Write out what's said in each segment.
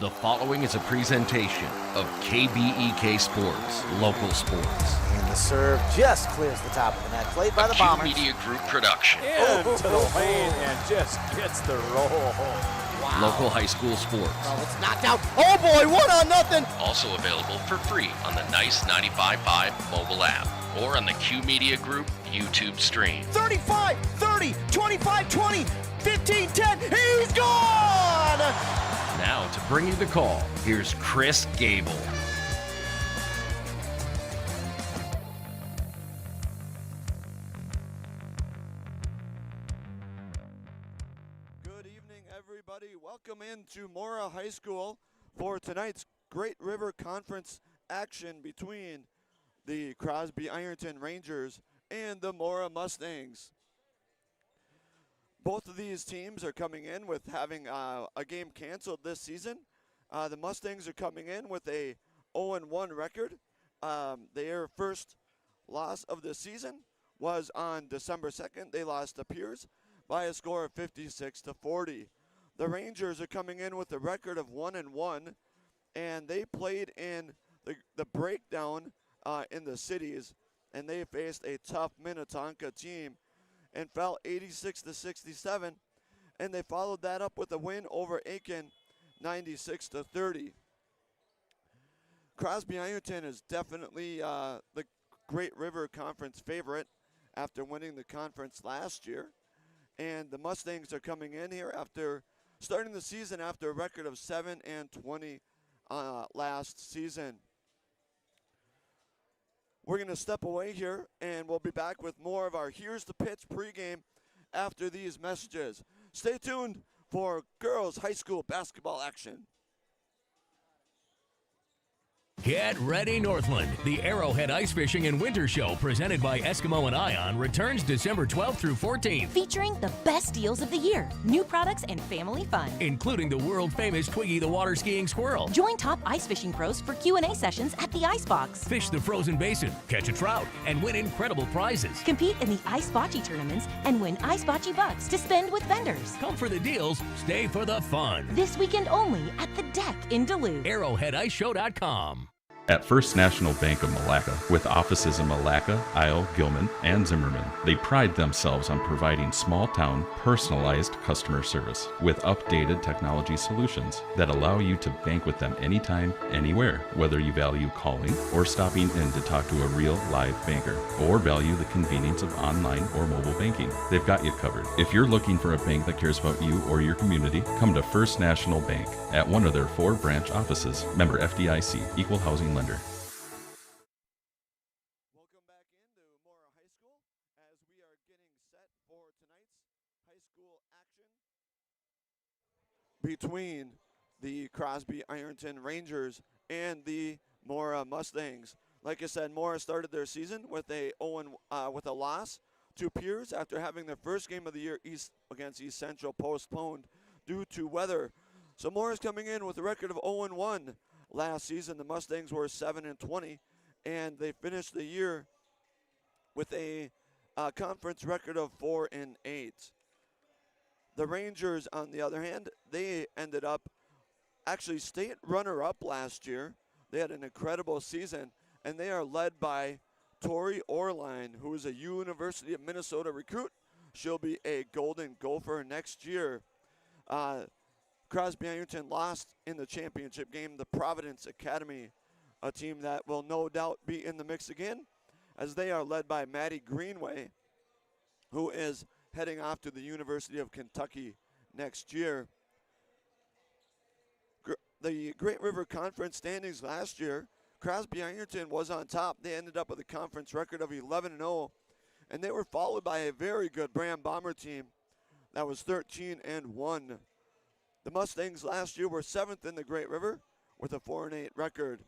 The following is a presentation of KBEK Sports, local sports. And the serve just clears the top of the net, played by the Bombers. Media Group production. Into the lane and just gets the roll. Wow. Local high school sports. Oh, it's knocked out. Oh boy, 1-0. Also available for free on the Nice 95.5 mobile app or on the Q Media Group YouTube stream. 35, 30, 25, 20, 15, 10. He's gone! Now to bring you the call, here's Chris Gable. Good evening, everybody. Welcome into Mora High School for tonight's Great River Conference action between the Crosby-Ironton Rangers and the Mora Mustangs. Both of these teams are coming in with having a game canceled this season. The Mustangs are coming in with a 0-1 record. Their first loss of the season was on December 2nd. They lost to Pierce by a score of 56-40. The Rangers are coming in with a record of 1-1, and they played in the breakdown in the cities, and they faced a tough Minnetonka team and fell 86-67, and they followed that up with a win over Aiken, 96-30. Crosby-Ironton is definitely the Great River Conference favorite after winning the conference last year, and the Mustangs are coming in here after starting the season after a record of 7-20 last season. We're going to step away here, and we'll be back with more of our Here's the Pitch pregame after these messages. Stay tuned for girls high school basketball action. Get ready, Northland. The Arrowhead Ice Fishing and Winter Show presented by Eskimo and Ion returns December 12th through 14th. Featuring the best deals of the year, new products, and family fun. Including the world-famous Twiggy the water skiing squirrel. Join top ice fishing pros for Q&A sessions at the Icebox. Fish the frozen basin, catch a trout, and win incredible prizes. Compete in the Ice Bocce tournaments and win Ice Bocce bucks to spend with vendors. Come for the deals, stay for the fun. This weekend only at the Deck in Duluth. ArrowheadIceShow.com. At First National Bank of Malacca, with offices in Malacca, Isle, Gilman, and Zimmerman, they pride themselves on providing small-town, personalized customer service with updated technology solutions that allow you to bank with them anytime, anywhere, whether you value calling or stopping in to talk to a real live banker, or value the convenience of online or mobile banking. They've got you covered. If you're looking for a bank that cares about you or your community, come to First National Bank at one of their 4 branch offices. Member FDIC, Equal Housing Lender. Welcome back into Mora High School as we are getting set for tonight's high school action between the Crosby-Ironton Rangers and the Mora Mustangs. Like I said, Mora started their season with a loss to Pierce after having their first game of the year against East Central postponed due to weather. So Mora's coming in with a record of 0-1 last season. The Mustangs were 7-20, and they finished the year with a conference record of 4-8. The Rangers, on the other hand, they ended up actually state runner-up last year. They had an incredible season, and they are led by Tori Orline, who is a University of Minnesota recruit. She'll be a Golden Gopher next year. Crosby-Ironton lost in the championship game, the Providence Academy, a team that will no doubt be in the mix again, as they are led by Maddie Greenway, who is heading off to the University of Kentucky next year. The Great River Conference standings last year, Crosby-Ironton was on top. They ended up with a conference record of 11-0, and they were followed by a very good Bram Bomber team that was 13-1. The Mustangs last year were 7th in the Great River with a 4-8 record.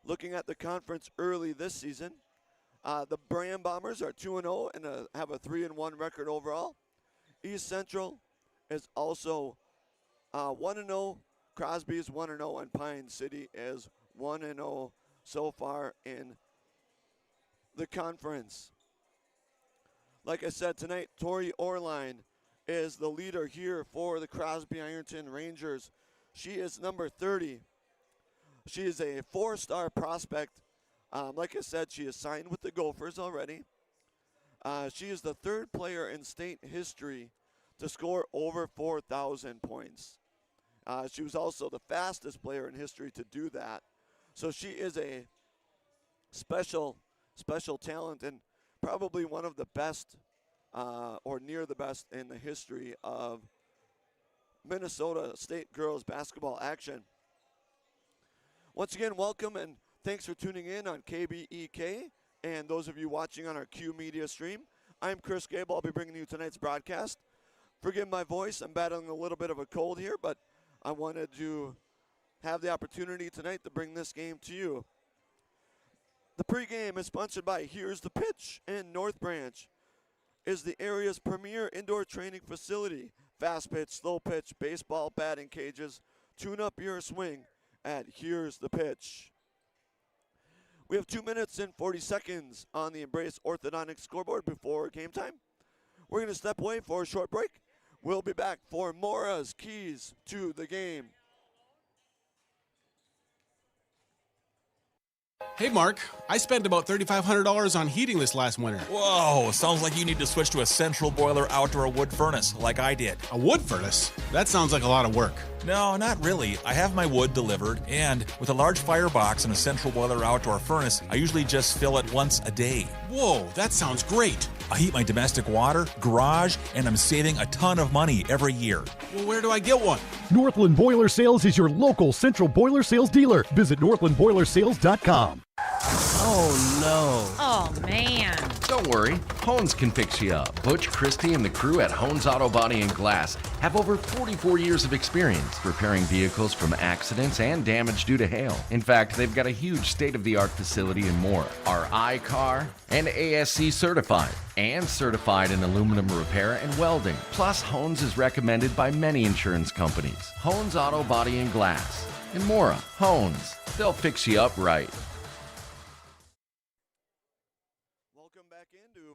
Looking at the conference early this season, the Bram Bombers are 2-0 and have a 3-1 record overall. East Central is also 1-0. Crosby is 1-0, and Pine City is 1-0 so far in the conference. Like I said tonight, Tori Orline is the leader here for the Crosby-Ironton Rangers. She is number 30. She is a 4-star prospect. Like I said, she is signed with the Gophers already. She is the 3rd player in state history to score over 4,000 points. She was also the fastest player in history to do that. So she is a special talent and probably one of the best or near the best in the history of Minnesota State girls basketball action. Once again, welcome and thanks for tuning in on KBEK and those of you watching on our Q Media stream. I'm Chris Gable. I'll be bringing you tonight's broadcast. Forgive my voice. I'm battling a little bit of a cold here, but I wanted to have the opportunity tonight to bring this game to you. The pregame is sponsored by Here's the Pitch in North Branch. Is the area's premier indoor training facility. Fast pitch, slow pitch, baseball, batting cages. Tune up your swing at Here's the Pitch. We have 2 minutes and 40 seconds on the Embrace Orthodontics scoreboard before game time. We're going to step away for a short break. We'll be back for Mora's keys to the game. Hey, Mark, I spent about $3,500 on heating this last winter. Whoa, sounds like you need to switch to a central boiler outdoor wood furnace like I did. A wood furnace? That sounds like a lot of work. No, not really. I have my wood delivered, and with a large firebox and a central boiler outdoor furnace, I usually just fill it once a day. Whoa, that sounds great. I heat my domestic water, garage, and I'm saving a ton of money every year. Well, where do I get one? Northland Boiler Sales is your local central boiler sales dealer. Visit northlandboilersales.com. Oh, no. Oh, man. Don't worry, Hones can fix you up. Butch, Christie, and the crew at Hones Auto Body and Glass have over 44 years of experience repairing vehicles from accidents and damage due to hail. In fact, they've got a huge state-of-the-art facility in Mora, are iCar and ASC certified, and certified in aluminum repair and welding. Plus, Hones is recommended by many insurance companies. Hones Auto Body and Glass. In Mora, Hones. They'll fix you up right.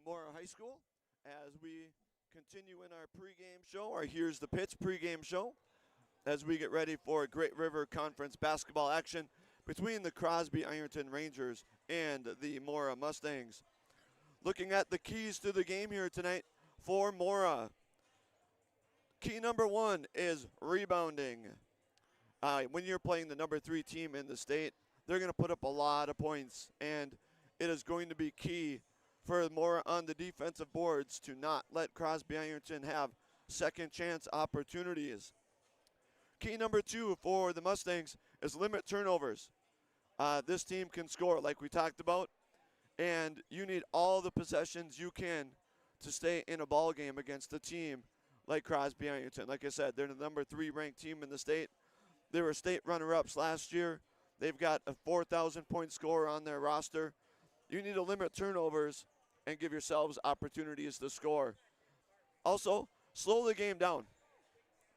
Mora High School as we continue in our pregame show, our Here's the Pitch pregame show, as we get ready for Great River Conference basketball action between the Crosby-Ironton Rangers and the Mora Mustangs. Looking at the keys to the game here tonight for Mora. Key number 1 is rebounding. When you're playing the number 3 team in the state, they're going to put up a lot of points, and it is going to be key for Mora on the defensive boards to not let Crosby-Ironton have second chance opportunities. Key number 2 for the Mustangs is limit turnovers. This team can score like we talked about, and you need all the possessions you can to stay in a ball game against a team like Crosby-Ironton. Like I said, they're the number 3 ranked team in the state. They were state runner-ups last year. They've got a 4,000-point scorer on their roster. You need to limit turnovers and give yourselves opportunities to score. Also, slow the game down.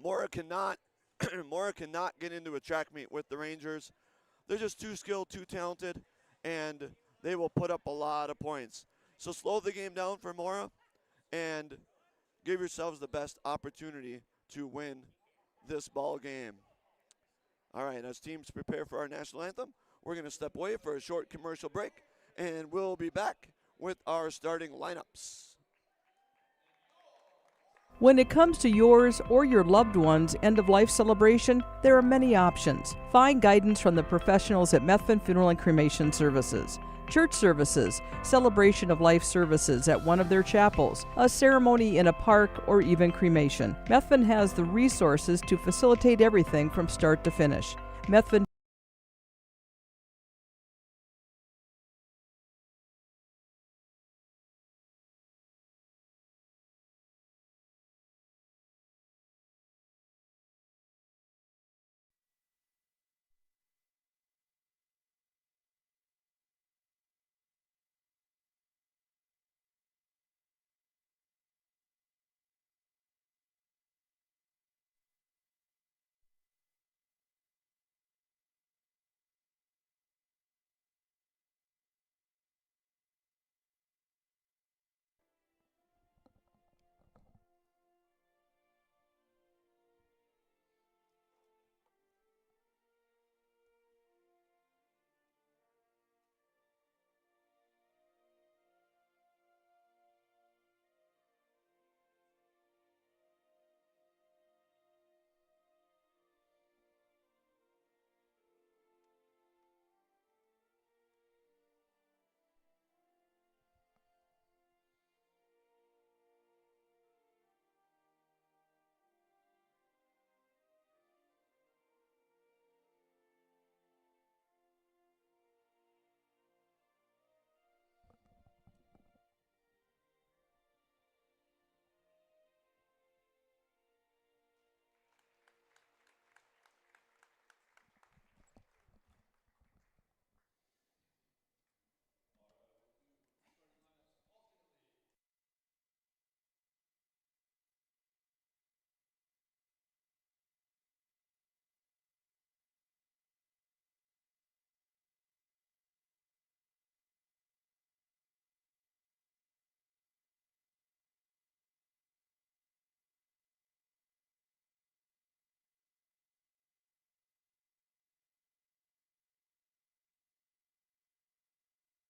Mora cannot get into a track meet with the Rangers. They're just too skilled, too talented, and they will put up a lot of points. So slow the game down for Mora and give yourselves the best opportunity to win this ball game. All right, as teams prepare for our national anthem, we're going to step away for a short commercial break, and we'll be back with our starting lineups. When it comes to yours or your loved one's end-of-life celebration, there are many options. Find guidance from the professionals at Methvin Funeral and Cremation Services. Church services, celebration of life services at one of their chapels, a ceremony in a park, or even cremation. Methvin has the resources to facilitate everything from start to finish. Methvin